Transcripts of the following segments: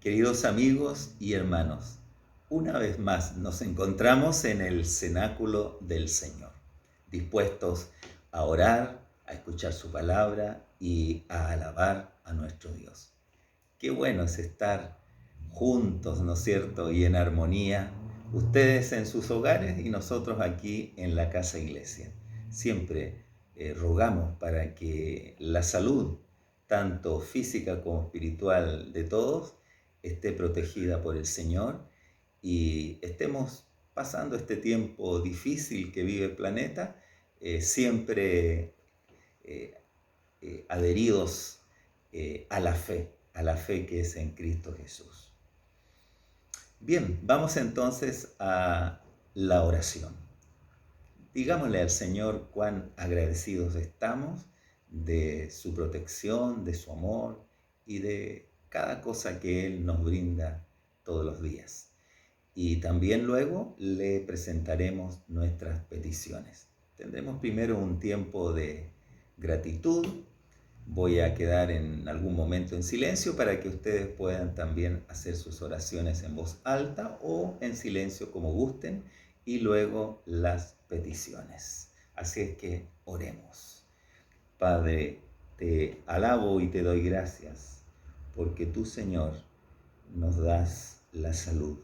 Queridos amigos y hermanos, una vez más nos encontramos en el cenáculo del Señor, dispuestos a orar, a escuchar su palabra y a alabar a nuestro Dios. Qué bueno es estar juntos, ¿no es cierto? Y en armonía, ustedes en sus hogares y nosotros aquí en la casa iglesia. Siempre rogamos para que la salud, tanto física como espiritual de todos, esté protegida por el Señor y estemos pasando este tiempo difícil que vive el planeta, siempre eh, adheridos a la fe que es en Cristo Jesús. Bien, vamos entonces a la oración. Digámosle al Señor cuán agradecidos estamos de su protección, de su amor y de cada cosa que Él nos brinda todos los días. Y también luego le presentaremos nuestras peticiones. Tendremos primero un tiempo de gratitud. Voy a quedar en algún momento en silencio para que ustedes puedan también hacer sus oraciones en voz alta o en silencio como gusten y luego las peticiones. Así es que oremos. Padre, te alabo y te doy gracias porque tú, Señor, nos das la salud,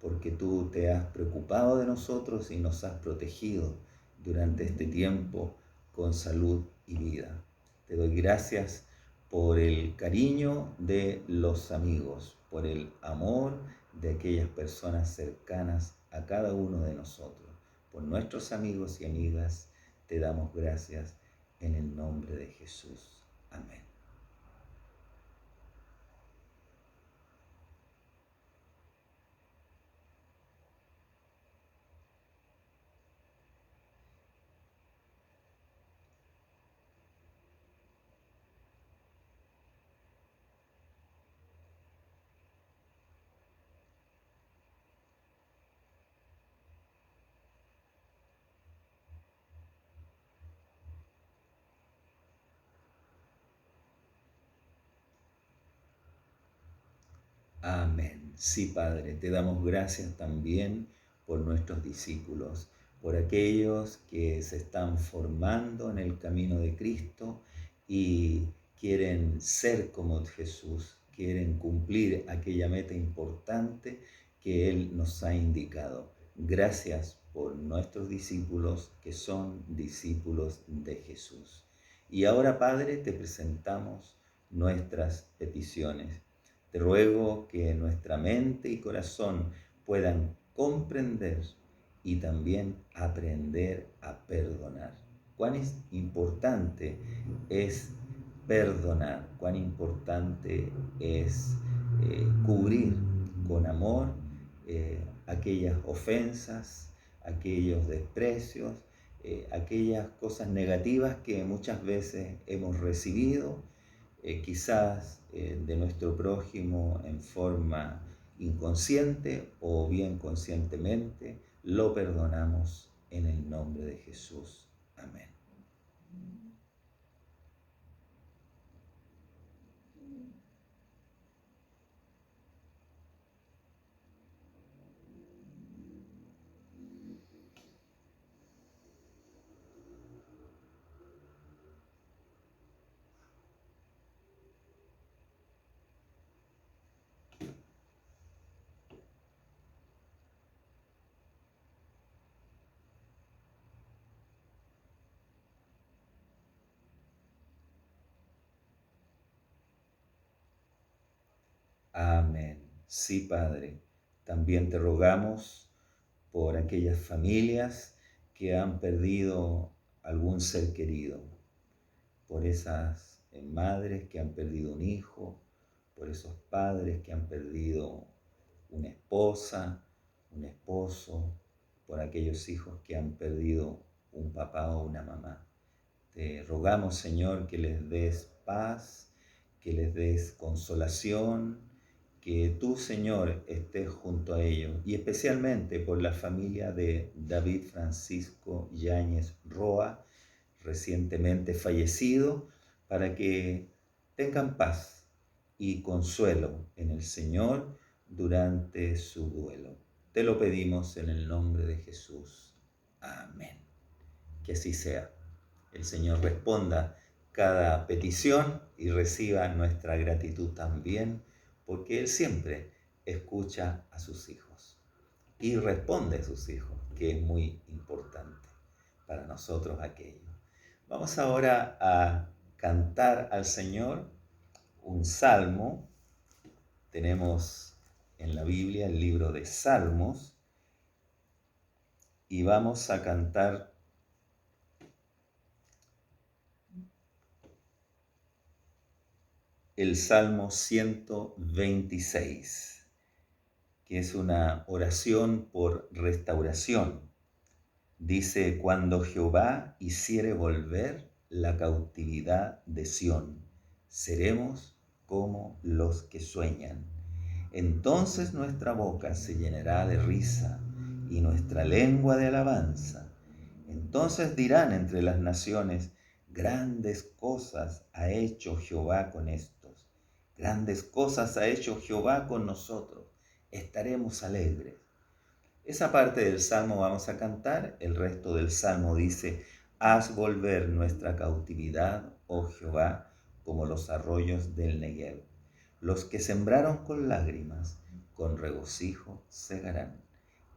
porque tú te has preocupado de nosotros y nos has protegido durante este tiempo con salud y vida. Te doy gracias por el cariño de los amigos, por el amor de aquellas personas cercanas a cada uno de nosotros. Por nuestros amigos y amigas te damos gracias en el nombre de Jesús. Amén. Amén. Sí, Padre, te damos gracias también por nuestros discípulos, por aquellos que se están formando en el camino de Cristo y quieren ser como Jesús, quieren cumplir aquella meta importante que Él nos ha indicado. Gracias por nuestros discípulos que son discípulos de Jesús. Y ahora, Padre, te presentamos nuestras peticiones. Te ruego que nuestra mente y corazón puedan comprender y también aprender a perdonar. Cuán importante es perdonar, cuán importante es cubrir con amor aquellas ofensas, aquellos desprecios, aquellas cosas negativas que muchas veces hemos recibido quizás de nuestro prójimo en forma inconsciente o bien conscientemente, lo perdonamos en el nombre de Jesús. Amén. Amén. Sí, Padre, también te rogamos por aquellas familias que han perdido algún ser querido, por esas madres que han perdido un hijo, por esos padres que han perdido una esposa, un esposo, por aquellos hijos que han perdido un papá o una mamá. Te rogamos, Señor, que les des paz, que les des consolación, que tú, Señor, estés junto a ellos, y especialmente por la familia de David Francisco Yáñez Roa, recientemente fallecido, para que tengan paz y consuelo en el Señor durante su duelo. Te lo pedimos en el nombre de Jesús. Amén. Que así sea. El Señor responda cada petición y reciba nuestra gratitud también, porque Él siempre escucha a sus hijos y responde a sus hijos, que es muy importante para nosotros aquello. Vamos ahora a cantar al Señor un salmo. Tenemos en la Biblia el libro de Salmos y vamos a cantar el Salmo 126, que es una oración por restauración. Dice: cuando Jehová hiciere volver la cautividad de Sión, seremos como los que sueñan. Entonces nuestra boca se llenará de risa y nuestra lengua de alabanza. Entonces dirán entre las naciones: grandes cosas ha hecho Jehová con estos. Grandes cosas ha hecho Jehová con nosotros. Estaremos alegres. Esa parte del Salmo vamos a cantar. El resto del Salmo dice: haz volver nuestra cautividad, oh Jehová, como los arroyos del Negev. Los que sembraron con lágrimas, con regocijo segarán.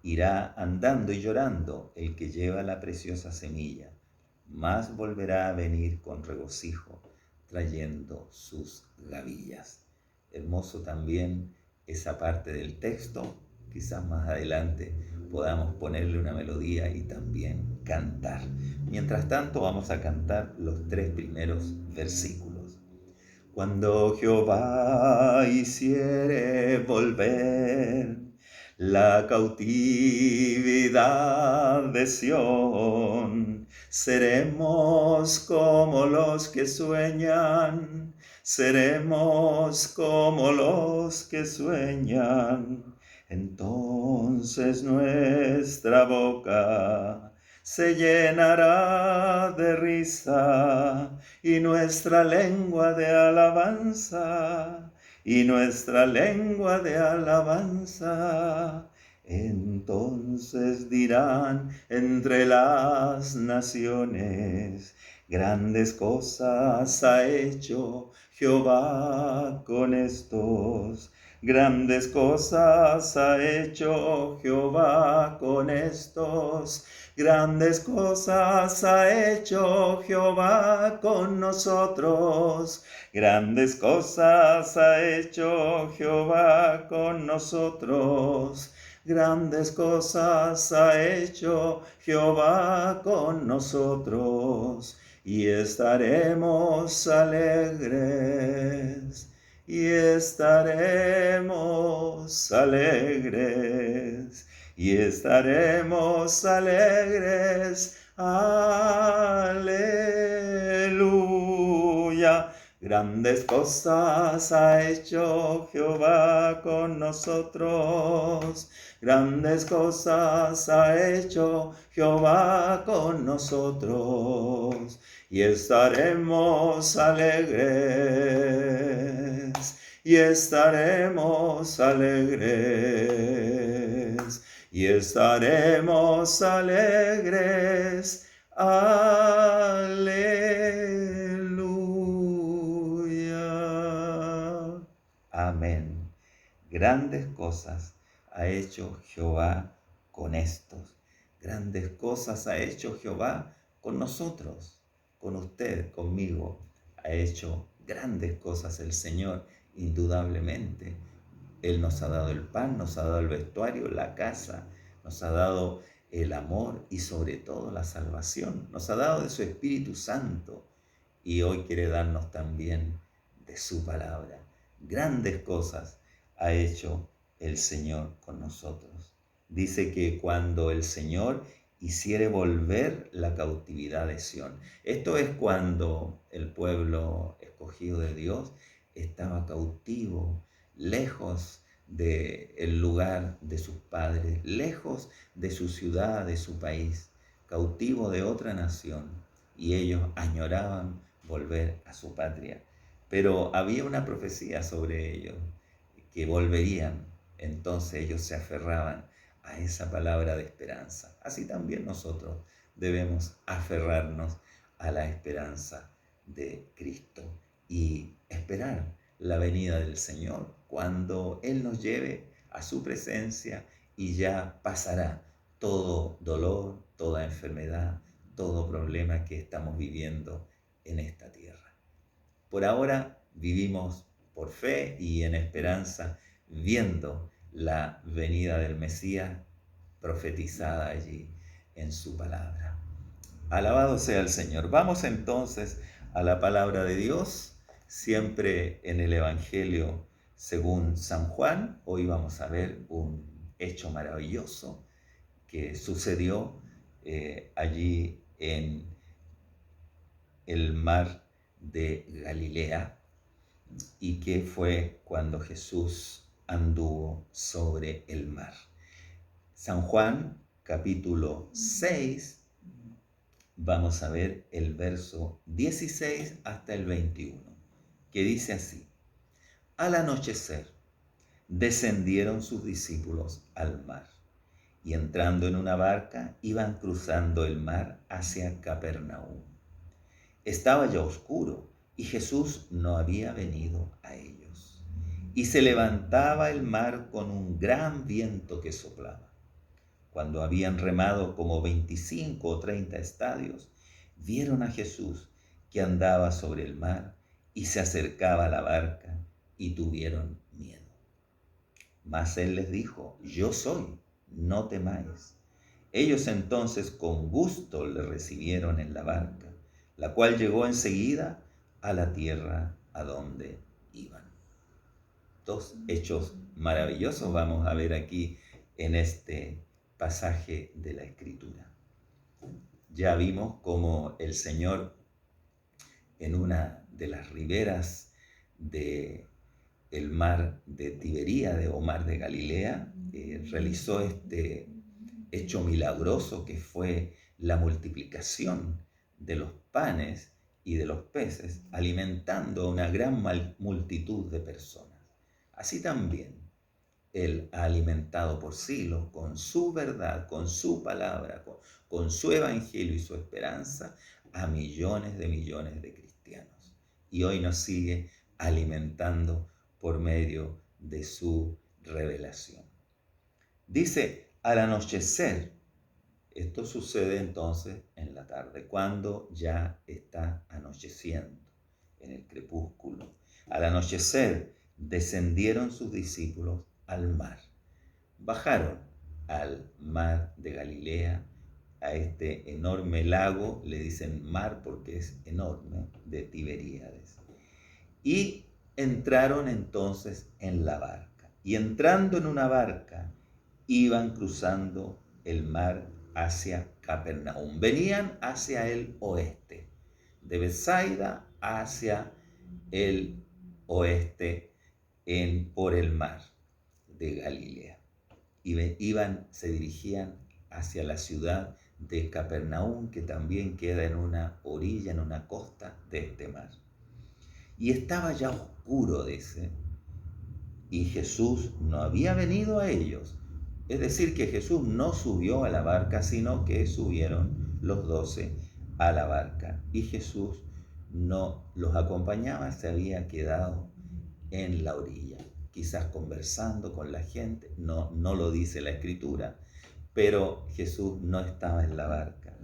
Irá andando y llorando el que lleva la preciosa semilla, mas volverá a venir con regocijo, trayendo sus gavillas. Hermoso también esa parte del texto. Quizás más adelante podamos ponerle una melodía y también cantar. Mientras tanto, vamos a cantar los 3 primeros versículos. Cuando Jehová hiciere volver la cautividad de Sión, seremos como los que sueñan, seremos como los que sueñan. Entonces nuestra boca se llenará de risa y nuestra lengua de alabanza, y nuestra lengua de alabanza. Entonces dirán entre las naciones: grandes cosas ha hecho Jehová con estos. Grandes cosas ha hecho Jehová con estos. Grandes cosas ha hecho Jehová con nosotros. Grandes cosas ha hecho Jehová con nosotros. Grandes cosas ha hecho Jehová con nosotros. Y estaremos alegres. Y estaremos alegres, y estaremos alegres. Aleluya. Grandes cosas ha hecho Jehová con nosotros. Grandes cosas ha hecho Jehová con nosotros. Y estaremos alegres, y estaremos alegres, y estaremos alegres. Aleluya. Amén. Grandes cosas ha hecho Jehová con estos. Grandes cosas ha hecho Jehová con nosotros. Con usted, conmigo, ha hecho grandes cosas el Señor, indudablemente. Él nos ha dado el pan, nos ha dado el vestuario, la casa, nos ha dado el amor y sobre todo la salvación. Nos ha dado de su Espíritu Santo y hoy quiere darnos también de su palabra. Grandes cosas ha hecho el Señor con nosotros. Dice que cuando el Señor hiciere volver la cautividad de Sión. Esto es cuando el pueblo escogido de Dios estaba cautivo, lejos del lugar de sus padres, lejos de su ciudad, de su país, cautivo de otra nación, y ellos añoraban volver a su patria. pero había una profecía sobre ellos, que volverían. Entonces ellos se aferraban a esa palabra de esperanza. Así también nosotros debemos aferrarnos a la esperanza de Cristo y esperar la venida del Señor cuando Él nos lleve a su presencia y ya pasará todo dolor, toda enfermedad, todo problema que estamos viviendo en esta tierra. Por ahora vivimos por fe y en esperanza, viendo la venida del Mesías profetizada allí en su palabra. Alabado sea el Señor. Vamos entonces a la palabra de Dios, siempre en el Evangelio según San Juan. Hoy vamos a ver un hecho maravilloso que sucedió allí en el mar de Galilea, y que fue cuando Jesús anduvo sobre el mar. San Juan, capítulo 6, vamos a ver el verso 16 hasta el 21, que dice así: Al anochecer, descendieron sus discípulos al mar, y entrando en una barca, iban cruzando el mar hacia Capernaum. Estaba ya oscuro, y Jesús no había venido a ellos. Y se levantaba el mar con un gran viento que soplaba. Cuando habían remado como 25 o 30 estadios, vieron a Jesús que andaba sobre el mar y se acercaba a la barca, y tuvieron miedo. Mas él les dijo: Yo soy, no temáis. Ellos entonces con gusto le recibieron en la barca, la cual llegó enseguida a la tierra a donde iban. Dos hechos maravillosos vamos a ver aquí en este pasaje de la Escritura. Ya vimos cómo el Señor, en una de las riberas del mar de Tiberíades o mar de Galilea, realizó este hecho milagroso que fue la multiplicación de los panes y de los peces, alimentando a una gran multitud de personas. Así también Él ha alimentado por siglos con su verdad, con su palabra, con su evangelio y su esperanza a millones de cristianos. Y hoy nos sigue alimentando por medio de su revelación. Dice: al anochecer. Esto sucede entonces en la tarde, cuando ya está anocheciendo, en el crepúsculo. Al anochecer descendieron sus discípulos al mar. Bajaron al mar de Galilea, a este enorme lago, le dicen mar porque es enorme, de Tiberíades. Y entraron entonces en la barca. Y entrando en una barca, iban cruzando el mar hacia Capernaum. Venían hacia el oeste, de Bethsaida hacia el oeste por el mar de Galilea. Se dirigían hacia la ciudad de Capernaum, que también queda en una orilla, en una costa de este mar. Y estaba ya oscuro, dice, y Jesús no había venido a ellos. Es decir, que Jesús no subió a la barca, sino que subieron los 12 a la barca. Y Jesús no los acompañaba, se había quedado en la orilla, quizás conversando con la gente, no lo dice la Escritura, pero Jesús no estaba en la barca.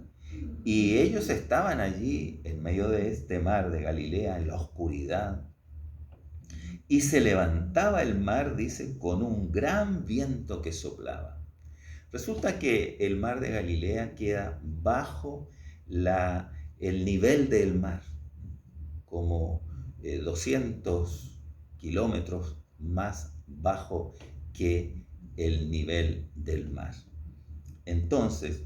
Y ellos estaban allí en medio de este mar de Galilea, en la oscuridad. Y se levantaba el mar, dice, con un gran viento que soplaba. Resulta que el mar de Galilea queda bajo el nivel del mar, como 200 kilómetros más bajo que el nivel del mar. Entonces,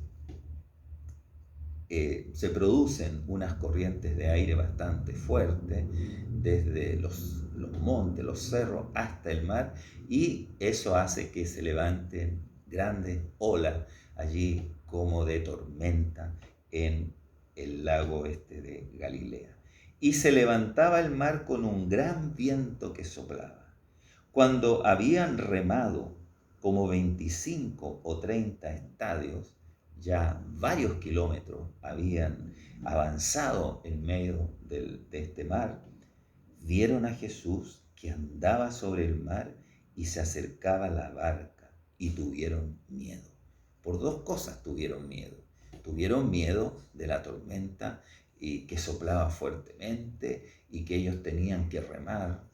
se producen unas corrientes de aire bastante fuertes desde los montes, los cerros hasta el mar, y eso hace que se levanten grandes olas allí como de tormenta en el lago de Galilea. y se levantaba el mar con un gran viento que soplaba. Cuando habían remado como 25 o 30 estadios, ya varios kilómetros habían avanzado en medio de este mar, vieron a Jesús que andaba sobre el mar y se acercaba a la barca y tuvieron miedo. Por dos cosas tuvieron miedo. Tuvieron miedo de la tormenta y que soplaba fuertemente y que ellos tenían que remar.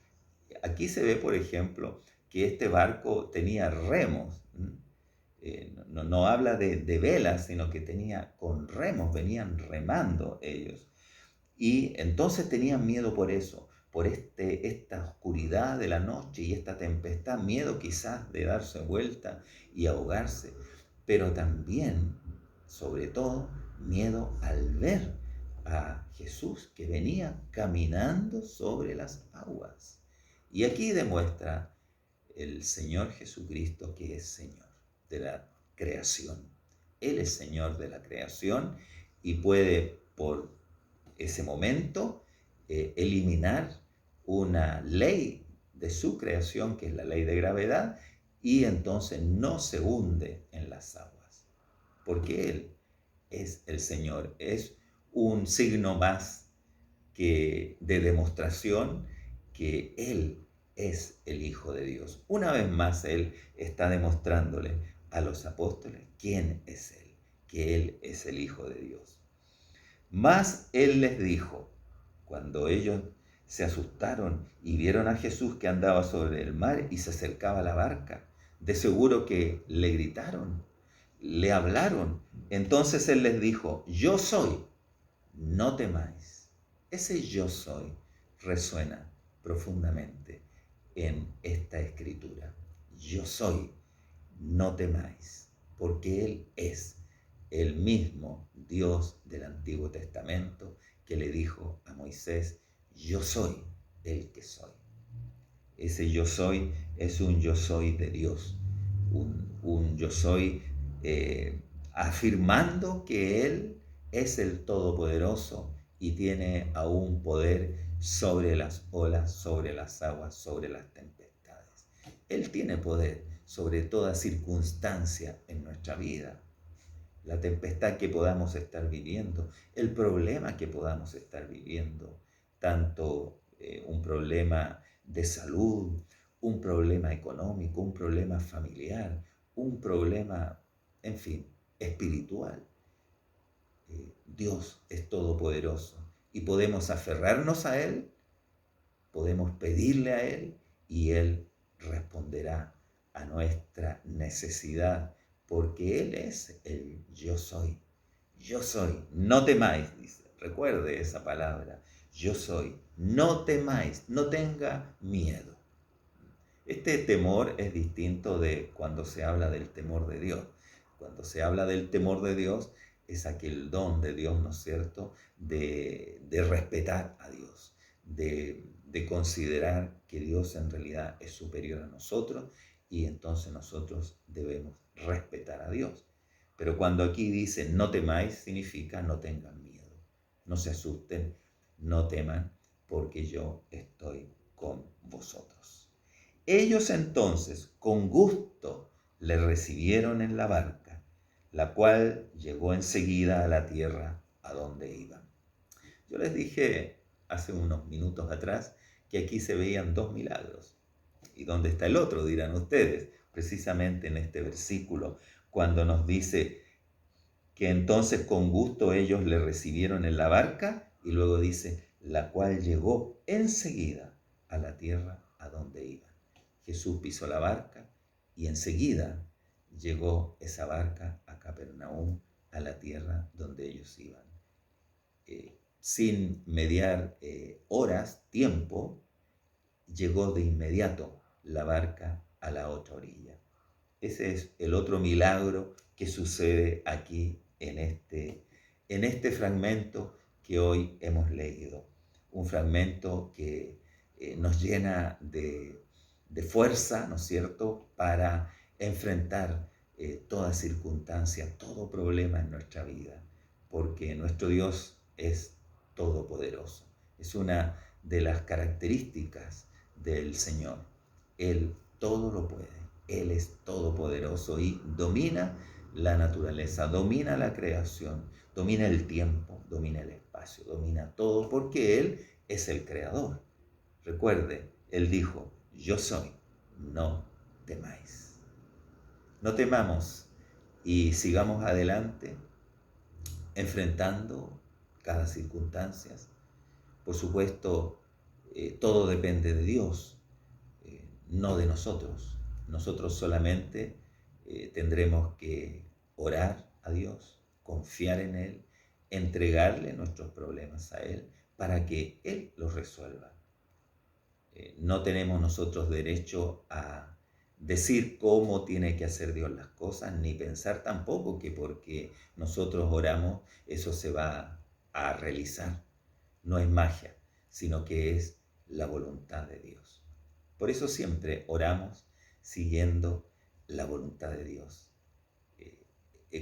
Aquí se ve, por ejemplo, que este barco tenía remos. No habla de velas, sino que tenía con remos, venían remando ellos. Y entonces tenían miedo por eso, por esta oscuridad de la noche y esta tempestad, miedo quizás de darse vuelta y ahogarse, pero también, sobre todo, miedo al ver a Jesús que venía caminando sobre las aguas. Y aquí demuestra el Señor Jesucristo que es Señor de la creación. Él es Señor de la creación y puede por ese momento eliminar una ley de su creación, que es la ley de gravedad, y entonces no se hunde en las aguas, porque Él es el Señor. Es un signo más que de demostración que Él es el Hijo de Dios. Una vez más Él está demostrándole a los apóstoles quién es Él, que Él es el Hijo de Dios. Mas Él les dijo, cuando ellos se asustaron y vieron a Jesús que andaba sobre el mar y se acercaba a la barca, de seguro que le gritaron, le hablaron. Entonces Él les dijo, yo soy, no temáis. Ese yo soy resuena profundamente en esta escritura. Yo soy, no temáis, porque Él es el mismo Dios del Antiguo Testamento que le dijo a Moisés, yo soy el que soy. Ese yo soy es un yo soy de Dios, un yo soy afirmando que Él es el Todopoderoso y tiene aún poder sobre las olas, sobre las aguas, sobre las tempestades. Él tiene poder sobre toda circunstancia en nuestra vida. La tempestad que podamos estar viviendo, el problema que podamos estar viviendo, tanto un problema de salud, un problema económico, un problema familiar, un problema, en fin, espiritual. Dios es todopoderoso y podemos aferrarnos a Él, podemos pedirle a Él y Él responderá a nuestra necesidad, porque Él es el yo soy. Yo soy, no temáis, dice. Recuerde esa palabra. Yo soy, no temáis, no tenga miedo. Este temor es distinto de cuando se habla del temor de Dios. Cuando se habla del temor de Dios es aquel don de Dios, ¿no es cierto?, de respetar a Dios, de considerar que Dios en realidad es superior a nosotros y entonces nosotros debemos respetar a Dios. Pero cuando aquí dice no temáis, significa no tengan miedo, no se asusten, no teman, porque yo estoy con vosotros. Ellos entonces con gusto le recibieron en la barca, la cual llegó enseguida a la tierra a donde iban. Yo les dije hace unos minutos atrás que aquí se veían dos milagros. ¿Y dónde está el otro?, dirán ustedes. Precisamente en este versículo, cuando nos dice que entonces con gusto ellos le recibieron en la barca, y luego dice, la cual llegó enseguida a la tierra a donde iban. Jesús pisó la barca y enseguida llegó esa barca a Capernaum, a la tierra donde ellos iban. Sin mediar horas, tiempo, llegó de inmediato la barca a la otra orilla. Ese es el otro milagro que sucede aquí en este fragmento que hoy hemos leído. Un fragmento que nos llena de fuerza, ¿no es cierto?, para enfrentar toda circunstancia, todo problema en nuestra vida, porque nuestro Dios es todopoderoso. Es una de las características del Señor. Él todo lo puede. Él es todopoderoso y domina la naturaleza, domina la creación, domina el tiempo, domina el espacio, domina todo, porque Él es el creador. Recuerde, Él dijo, yo soy, no temáis. No temamos y sigamos adelante enfrentando cada circunstancia. Por supuesto, todo depende de Dios, no de nosotros. Nosotros solamente tendremos que orar a Dios, confiar en Él, entregarle nuestros problemas a Él para que Él los resuelva. No tenemos nosotros derecho a decir cómo tiene que hacer Dios las cosas, ni pensar tampoco que porque nosotros oramos eso se va a realizar. No es magia, sino que es la voluntad de Dios. Por eso siempre oramos siguiendo la voluntad de Dios.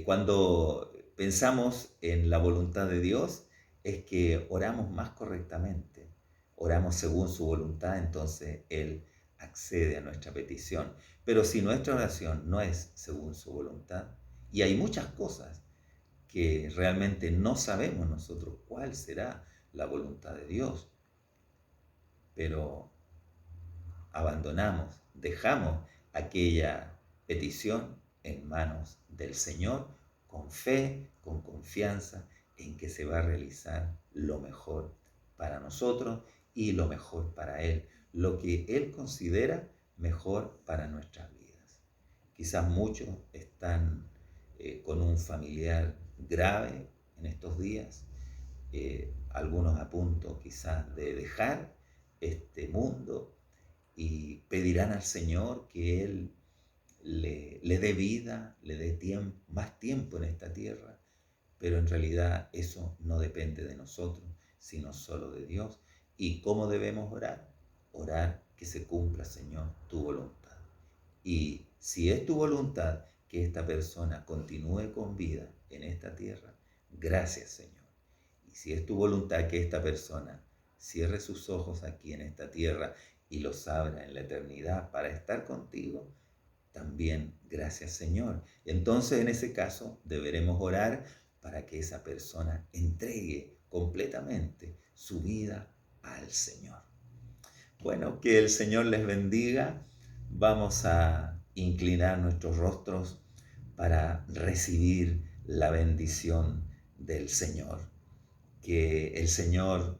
Cuando pensamos en la voluntad de Dios es que oramos más correctamente, oramos según su voluntad, entonces Él accede a nuestra petición. Pero si nuestra oración no es según su voluntad, y hay muchas cosas que realmente no sabemos nosotros cuál será la voluntad de Dios, pero abandonamos, dejamos aquella petición en manos del Señor con fe, con confianza en que se va a realizar lo mejor para nosotros y lo mejor para Él, lo que Él considera mejor para nuestras vidas. Quizás muchos están con un familiar grave en estos días, algunos a punto quizás de dejar este mundo y pedirán al Señor que Él le dé vida, le dé más tiempo en esta tierra, pero en realidad eso no depende de nosotros, sino solo de Dios. ¿Y cómo debemos orar? Orar que se cumpla, Señor, tu voluntad. Y si es tu voluntad que esta persona continúe con vida en esta tierra, gracias, Señor. Y si es tu voluntad que esta persona cierre sus ojos aquí en esta tierra y los abra en la eternidad para estar contigo, también gracias, Señor. Entonces, en ese caso, deberemos orar para que esa persona entregue completamente su vida al Señor. Bueno, que el Señor les bendiga. Vamos a inclinar nuestros rostros para recibir la bendición del Señor. Que el Señor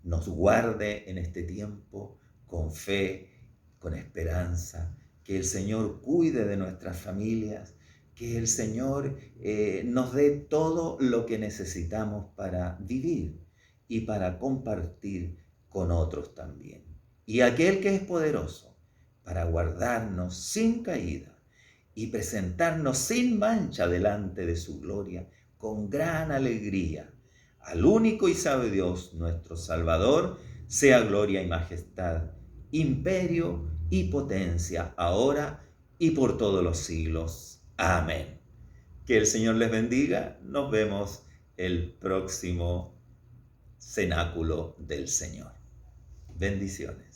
nos guarde en este tiempo con fe, con esperanza, que el Señor cuide de nuestras familias, que el Señor nos dé todo lo que necesitamos para vivir y para compartir con otros también. Y aquel que es poderoso para guardarnos sin caída y presentarnos sin mancha delante de su gloria con gran alegría. Al único y sabio Dios, nuestro Salvador, sea gloria y majestad, imperio y potencia, ahora y por todos los siglos. Amén. Que el Señor les bendiga. Nos vemos el próximo cenáculo del Señor. Bendiciones.